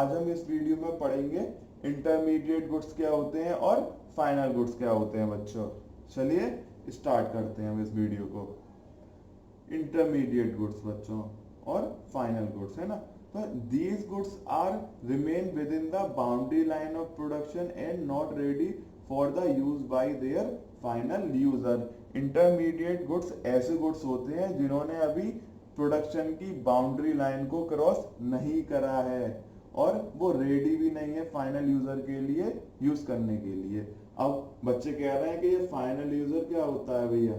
आज हम इस वीडियो में पढ़ेंगे इंटरमीडिएट गुड्स क्या होते हैं और फाइनल गुड्स क्या होते हैं बच्चों। चलिए स्टार्ट करते हैं हम इस वीडियो को। इंटरमीडिएट गुड्स बच्चों और फाइनल गुड्स है ना। तो these goods are remain within the boundary line of production and not ready for the use by their final user. Intermediate goods ऐसे गुड्स होते हैं जिन्होंने अभी प्रोडक्शन की बाउंड्री लाइन को क्रॉस नहीं करा है और वो रेडी भी नहीं है फाइनल यूजर के लिए यूज करने के लिए। अब बच्चे कह रहे हैं कि ये फाइनल यूजर क्या होता है भैया।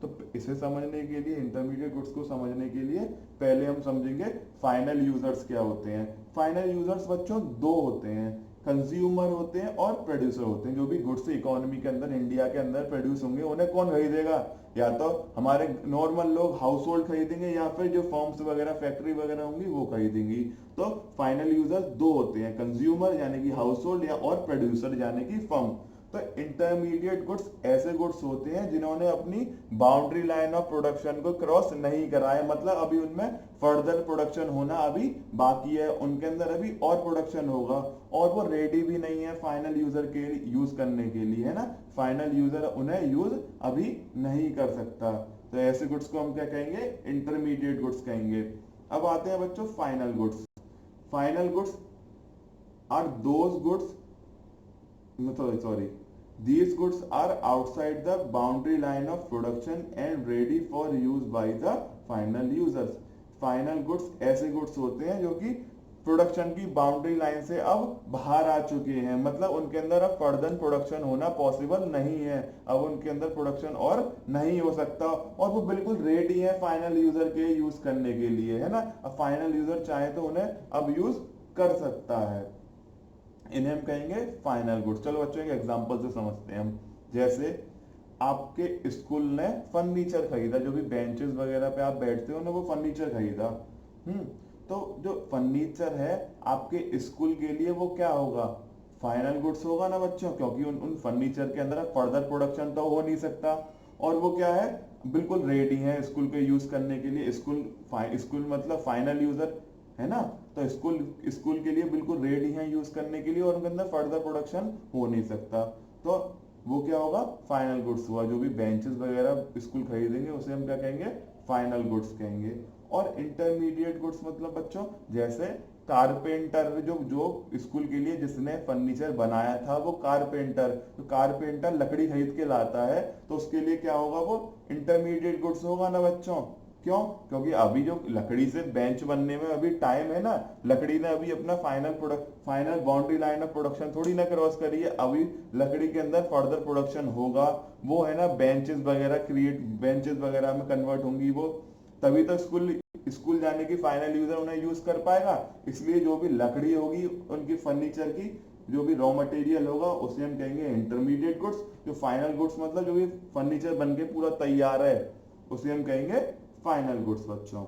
तो इसे समझने के लिए, इंटरमीडिएट गुड्स को समझने के लिए पहले हम समझेंगे फाइनल यूजर्स क्या होते हैं। फाइनल यूजर्स बच्चों दो होते हैं, कंज्यूमर होते हैं और प्रोड्यूसर होते हैं। जो भी गुड्स इकोनॉमी के अंदर, इंडिया के अंदर प्रोड्यूस होंगे उन्हें कौन खरीदेगा? या तो हमारे नॉर्मल लोग, हाउस होल्ड खरीदेंगे, या फिर जो फर्म्स वगैरह, फैक्ट्री वगैरह होंगी वो खरीदेंगी। तो फाइनल यूजर दो होते हैं, कंज्यूमर यानी कि हाउस होल्ड या और प्रोड्यूसर यानी कि फर्म। तो इंटरमीडिएट गुड्स ऐसे गुड्स होते हैं जिन्होंने अपनी बाउंड्री लाइन ऑफ प्रोडक्शन को क्रॉस नहीं करा है, मतलब अभी उनमें फर्दर प्रोडक्शन होना अभी बाकी है, उनके अंदर अभी और प्रोडक्शन होगा और वो रेडी भी नहीं है फाइनल यूजर के यूज करने के लिए, है ना। फाइनल यूजर उन्हें यूज अभी नहीं कर सकता। तो ऐसे गुड्स को हम क्या कहेंगे? इंटरमीडिएट गुड्स कहेंगे। अब आते हैं बच्चों final goods. Final goods are those goods, these goods are outside the boundary line of production and ready for use by the final users. Final goods ऐसे गुड्स होते हैं जो कि प्रोडक्शन की बाउंड्री लाइन से अब बाहर आ चुके हैं, मतलब उनके अंदर अब फर्दर प्रोडक्शन होना पॉसिबल नहीं है, अब उनके अंदर प्रोडक्शन और नहीं हो सकता और वो बिल्कुल रेडी है फाइनल यूजर के यूज करने के लिए, है ना। अब फाइनल यूजर चाहे तो उन्हें अब यूज कर सकता है। इन्हें हम कहेंगे फाइनल गुड्स। चलो बच्चों एक एग्जांपल से समझते हैं हम। जैसे आपके स्कूल ने फर्नीचर खरीदा, जो भी बेंचेस वगैरह पे आप बैठते हो ना, वो फर्नीचर खरीदा। तो जो फर्नीचर है आपके स्कूल के लिए वो क्या होगा? फाइनल गुड्स होगा ना बच्चों, क्योंकि उन फर्नीचर के अंदर फर्दर प्रोडक्शन तो हो नहीं सकता और वो क्या है, बिल्कुल रेडी है स्कूल के यूज करने के लिए। स्कूल मतलब फाइनल यूजर, है ना। तो स्कूल के लिए बिल्कुल रेडी है यूज करने के लिए और उनके अंदर फर्दर प्रोडक्शन हो नहीं सकता। तो वो क्या होगा? फाइनल गुड्स हुआ। जो भी बेंचेस वगैरह स्कूल खरीदेंगे उसे हम क्या कहेंगे? फाइनल गुड्स कहेंगे। और इंटरमीडिएट गुड्स मतलब बच्चों जैसे कारपेंटर, जो स्कूल के लिए जिसने फर्नीचर बनाया था वो कारपेंटर, तो कारपेंटर लकड़ी खरीद के लाता है तो उसके लिए क्या होगा? वो इंटरमीडिएट गुड्स होगा ना बच्चों। क्यों? क्योंकि अभी जो लकड़ी से बेंच बनने में अभी टाइम है ना, लकड़ी ने अभी अपना final boundary line of production थोड़ी ना क्रॉस करी है, अभी लकड़ी के अंदर फर्दर प्रोडक्शन होगा, वो है ना बेंचेस वगैरह में कन्वर्ट होंगी वो, तभी तो स्कूल जाने की फाइनल यूजर उन्हें यूज कर पाएगा। इसलिए जो भी लकड़ी होगी उनकी फर्नीचर की, जो भी रॉ मटेरियल होगा उसे हम कहेंगे इंटरमीडिएट गुड्स। जो फाइनल गुड्स मतलब जो भी फर्नीचर बनके पूरा तैयार है उसे हम कहेंगे फाइनल गुड्स बच्चों।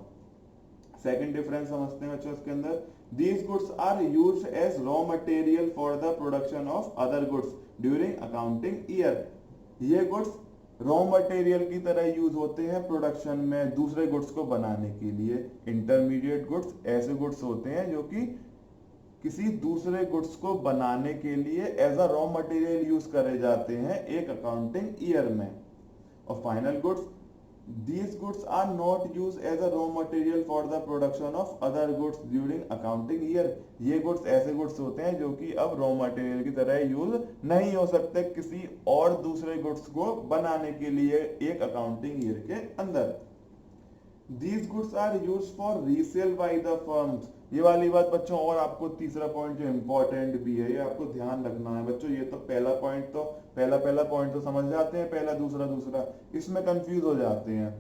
सेकंड डिफरेंस समझते हैं बच्चों इसके अंदर। These goods are used as raw material for the production of other goods during accounting year. ये गुड्स रॉ मटेरियल की तरह यूज होते हैं प्रोडक्शन में दूसरे गुड्स को बनाने के लिए। इंटरमीडिएट गुड्स ऐसे गुड्स होते हैं जो कि किसी दूसरे गुड्स को बनाने के लिए as a raw material use करे जाते हैं एक अकाउंटिंग ईयर में। और final goods, these goods are not used as a raw material for the production of other goods during accounting year। ये गुड्स ऐसे गुड्स होते हैं जो कि अब रॉ मटेरियल की तरह यूज नहीं हो सकते किसी और दूसरे गुड्स को बनाने के लिए एक अकाउंटिंग ईयर के अंदर। These goods are used for resale by the firms। ये वाली बात बच्चों, और आपको तीसरा पॉइंट जो इम्पोर्टेंट भी है, ये आपको ध्यान रखना है बच्चों। ये तो पहला पॉइंट तो समझ जाते हैं, पहला दूसरा, इसमें कंफ्यूज हो जाते हैं।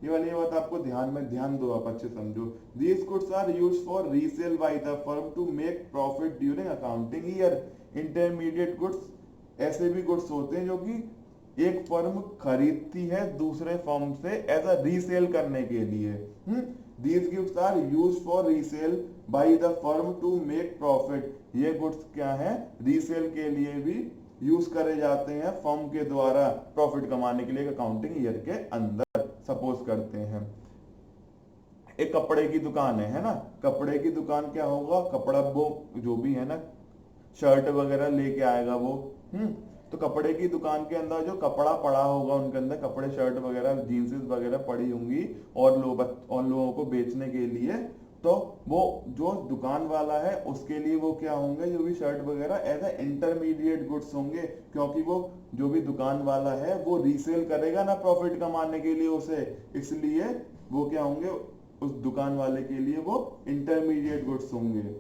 ये बात आपको ध्यान दो, आप अच्छे समझो। These goods are used for resale by the firm to make profit during accounting year। Intermediate goods ऐसे भी गुड्स होते हैं जो कि एक फर्म खरीदती है दूसरे फर्म से एज अ रीसेल करने के लिए। These goods are used for resale by the firm to make profit। ये गुड्स क्या है? रीसेल के लिए भी यूज करे जाते हैं फर्म के द्वारा प्रॉफिट कमाने के लिए अकाउंटिंग ईयर के अंदर, सपोज करते हैं। एक कपड़े की दुकान है ना, कपड़े की दुकान क्या होगा, कपड़ा वो जो भी है ना शर्ट वगैरह लेके आएगा वो। तो कपड़े की दुकान के अंदर जो कपड़ा पड़ा होगा, उनके अंदर कपड़े शर्ट वगैरह जीन्सेस वगैरह पड़ी होंगी और लोगों को बेचने के लिए। तो वो जो दुकान वाला है उसके लिए वो क्या होंगे, जो भी शर्ट वगैरह एज ए इंटरमीडिएट गुड्स होंगे, क्योंकि वो जो भी दुकान वाला है वो रीसेल करेगा ना प्रॉफिट कमाने के लिए उसे, इसलिए वो क्या होंगे, उस दुकान वाले के लिए वो इंटरमीडिएट गुड्स होंगे।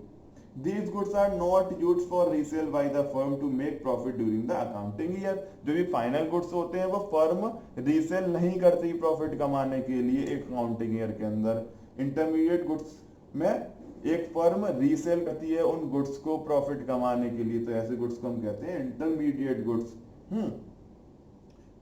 These goods are not used for resale by the firm to make profit during the accounting year। जो भी फाइनल गुड्स होते हैं वो फर्म रीसेल नहीं करती प्रॉफिट कमाने के लिए एक अकाउंटिंग ईयर के अंदर। इंटरमीडिएट गुड्स में एक फर्म रीसेल करती है उन गुड्स को प्रॉफिट कमाने के लिए, तो ऐसे गुड्स को हम कहते हैं इंटरमीडिएट गुड्स।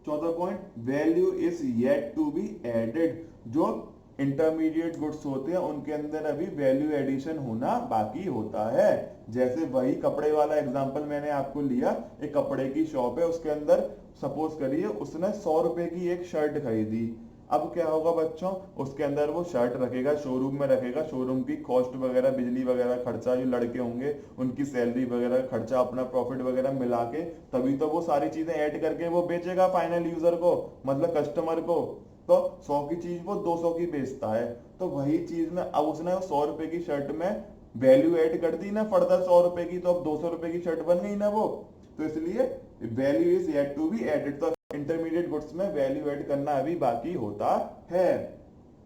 चौथा point, value is yet to be added. जो इंटरमीडिएट गुड्स होते हैं उनके अंदर अभी वैल्यू एडिशन होना बाकी होता है। जैसे वही कपड़े वाला एग्जांपल मैंने आपको लिया, एक कपड़े की शॉप है, उसके अंदर सपोज करिए उसने 100 रुपए की एक शर्ट खरीदी। अब क्या होगा बच्चों, उसके अंदर वो शर्ट रखेगा, शोरूम में रखेगा, शोरूम की कॉस्ट वगैरह, बिजली वगैरह खर्चा, जो लड़के होंगे उनकी सैलरी वगैरह खर्चा, अपना प्रॉफिट वगैरह मिला के तभी तो वो सारी चीजें ऐड करके वो बेचेगा फाइनल यूजर को, मतलब कस्टमर को। तो 100 की चीज वो 200 की बेचता है। तो वही चीज में अब उसने 100 रुपए की शर्ट में वैल्यू ऐड कर दी ना फर्दर 100 रुपए की, तो अब 200 रुपए की शर्ट बन गई ना वो। तो इसलिए value is yet to be added. तो इंटरमीडिएट गुड्स में वैल्यू ऐड करना अभी बाकी होता है।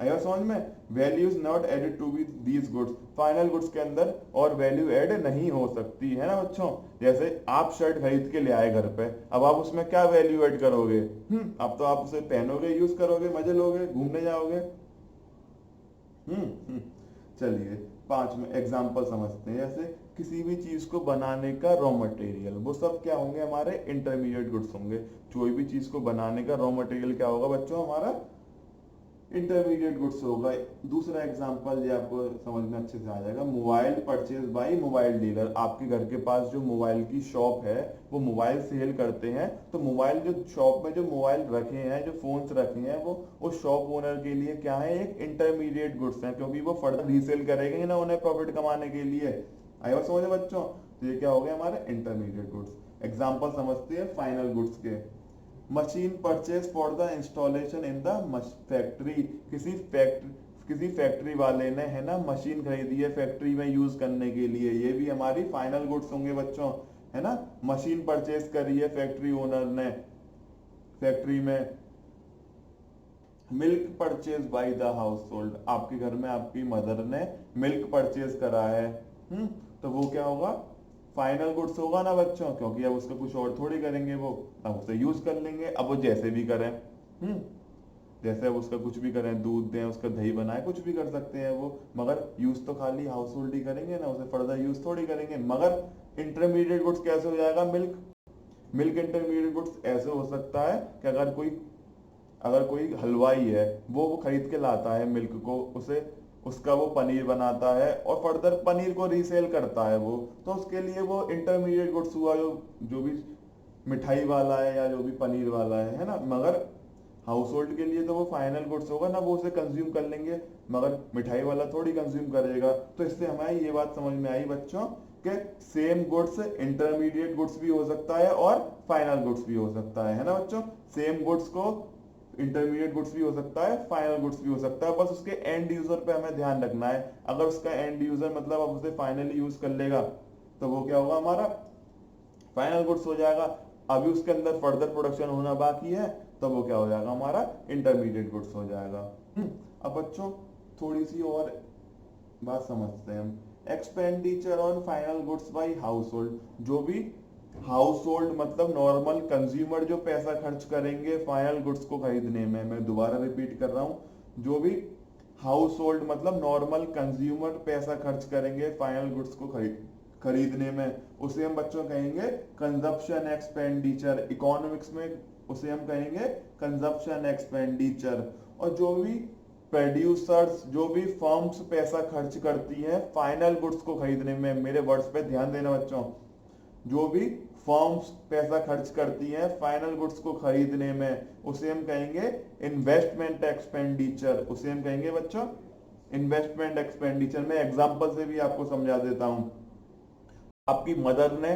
आया समझ में, value is not added to be these goods. Final goods के अंदर और वैल्यू ऐड नहीं हो सकती है ना बच्चों। जैसे आप शर्ट खरीद के ले आए घर पे, अब आप उसमें क्या वैल्यू ऐड करोगे, अब तो आप उसे पहनोगे, यूज करोगे, मजे लोगे, घूमने जाओगे। चलिए 5 में एग्जांपल समझते हैं। जैसे किसी भी चीज को बनाने का रॉ मटेरियल, वो सब क्या होंगे, हमारे इंटरमीडिएट गुड्स होंगे। कोई भी चीज को बनाने का रॉ मटेरियल क्या होगा बच्चों, हमारा इंटरमीडिएट गुड्स होगा। दूसरा एग्जांपल ये आपको समझ में अच्छे से आ जाएगा, mobile purchase by mobile dealer. आपके घर के पास जो मोबाइल की शॉप है वो मोबाइल सेल करते हैं, तो मोबाइल जो शॉप में जो मोबाइल रखे हैं, जो फोन्स रखे हैं, वो उस शॉप ओनर के लिए क्या है, एक इंटरमीडिएट गुड्स है, क्योंकि वो फर्दर रीसेल करेंगे ना उन्हें प्रॉफिट कमाने के लिए। आया समझ बच्चों, तो ये क्या हो गया हमारे इंटरमीडिएट गुड्स। एग्जाम्पल समझते हैं फाइनल गुड्स के। Machine purchase for the installation in the factory. किसी फैक्ट्री वाले ने है ना मशीन खरीदी है फैक्ट्री में यूज करने के लिए, ये भी हमारी फाइनल गुड्स होंगे बच्चों, है ना। मशीन परचेज करी है फैक्ट्री ओनर ने फैक्ट्री में। Milk purchase by the house hold, आपके घर में आपकी मदर ने मिल्क परचेज करा है, तो वो क्या होगा, फाइनल गुड्स होगा ना बच्चों, क्योंकि अब उसका कुछ और थोड़ी करेंगे, वो अब उसे यूज कर लेंगे। अब वो जैसे भी करें, जैसे अब उसका कुछ भी करें, दूध दें, उसका दही बनाए, कुछ भी कर सकते हैं वो, मगर यूज तो खाली हाउस होल्ड ही करेंगे ना, उसे फर्दर यूज थोड़ी करेंगे। मगर इंटरमीडिएट गुड्स कैसे हो जाएगा, मिल्क इंटरमीडिएट गुड्स ऐसे हो सकता है कि अगर कोई हलवाई है, वो खरीद के लाता है मिल्क को, उसका वो पनीर बनाता है और फर्दर पनीर को रीसेल करता है वो, तो उसके लिए वो इंटरमीडिएट गुड्स हुआ, जो भी मिठाई वाला है या जो भी पनीर वाला है ना। मगर हाउस होल्ड के लिए तो वो फाइनल गुड्स होगा ना, वो उसे कंज्यूम कर लेंगे, मगर मिठाई वाला थोड़ी कंज्यूम करेगा। तो इससे हमें ये बात समझ में आई बच्चों कि सेम गुड्स इंटरमीडिएट गुड्स भी हो सकता है और फाइनल गुड्स भी हो सकता है ना बच्चों। सेम गुड्स को इंटरमीडिएट गुड्स भी हो सकता है, फाइनल गुड्स भी हो सकता है, बस उसके एंड यूजर पे हमें ध्यान रखना है। अगर उसका एंड यूजर मतलब अब उसे फाइनली यूज कर लेगा तो वो क्या होगा, हमारा फाइनल गुड्स हो जाएगा। अभी उसके अंदर फर्दर प्रोडक्शन होना बाकी है, तो वो क्या हो जाएगा, हमारा इंटरमीडिएट गुड्स हो जाएगा। अब बच्चों थोड़ी सी और बात समझते हैं हम। Expenditure on final goods by house hold, जो भी हाउस होल्ड मतलब नॉर्मल कंज्यूमर जो पैसा खर्च करेंगे फाइनल गुड्स को खरीदने में, मैं दोबारा रिपीट कर रहा हूं, जो भी हाउस होल्ड मतलब नॉर्मल कंज्यूमर पैसा खर्च करेंगे फाइनल गुड्स को खरीदने में, उसे हम बच्चों कहेंगे कंजप्शन एक्सपेंडिचर। इकोनॉमिक्स में उसे हम कहेंगे कंजप्शन एक्सपेंडिचर। और जो भी प्रोड्यूसर्स, जो भी फर्म्स पैसा खर्च करती हैं फाइनल गुड्स को खरीदने में, मेरे वर्ड्स पे ध्यान देना बच्चों, जो भी फर्म्स पैसा खर्च करती हैं फाइनल गुड्स को खरीदने में, उसे हम कहेंगे इन्वेस्टमेंट एक्सपेंडिचर। उसे हम कहेंगे बच्चों इन्वेस्टमेंट एक्सपेंडिचर में एग्जांपल से भी आपको समझा देता हूं। आपकी मदर ने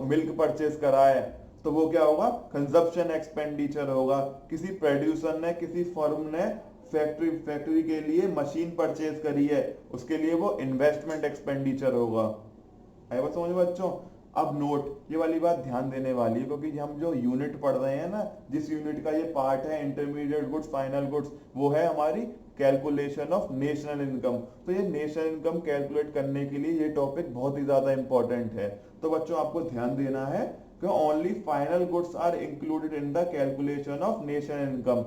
मिल्क परचेज करा है तो वो क्या होगा, कंजप्शन एक्सपेंडिचर होगा। किसी प्रोड्यूसर ने, किसी फर्म ने फैक्ट्री के लिए मशीन परचेज करी है, उसके लिए वो इन्वेस्टमेंट एक्सपेंडिचर होगा। आया बात समझ में बच्चों? अब नोट, ये वाली बात ध्यान देने वाली है क्योंकि हम जो यूनिट पढ़ रहे हैं ना, जिस यूनिट का ये पार्ट है इंटरमीडिएट गुड्स फाइनल गुड्स, वो है हमारी कैलकुलेशन ऑफ नेशनल इनकम। तो ये नेशनल इनकम कैलकुलेट करने के लिए ये टॉपिक बहुत ही ज्यादा इंपॉर्टेंट है। तो बच्चों आपको ध्यान देना है कि only final goods are included in the calculation of national income.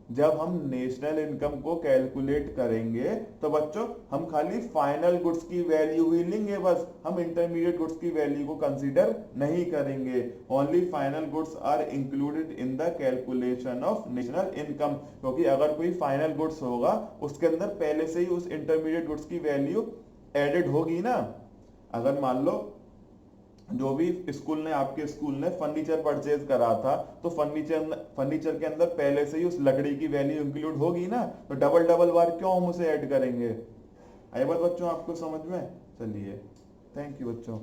जब हम नेशनल इनकम को कैलकुलेट करेंगे तो बच्चों हम खाली फाइनल गुड्स की वैल्यू ही लेंगे, बस हम इंटरमीडिएट गुड्स की वैल्यू को कंसीडर नहीं करेंगे। Only final goods are included in the calculation of national income, क्योंकि अगर कोई फाइनल गुड्स होगा उसके अंदर पहले से ही उस इंटरमीडिएट गुड्स की वैल्यू एडेड होगी ना। अगर मान लो जो भी आपके स्कूल ने फर्नीचर परचेज करा था, तो फर्नीचर के अंदर पहले से ही उस लकड़ी की वैल्यू इंक्लूड होगी ना, तो डबल डबल बार क्यों हम उसे ऐड करेंगे। आई बात बच्चों आपको समझ में? चलिए, थैंक यू बच्चों।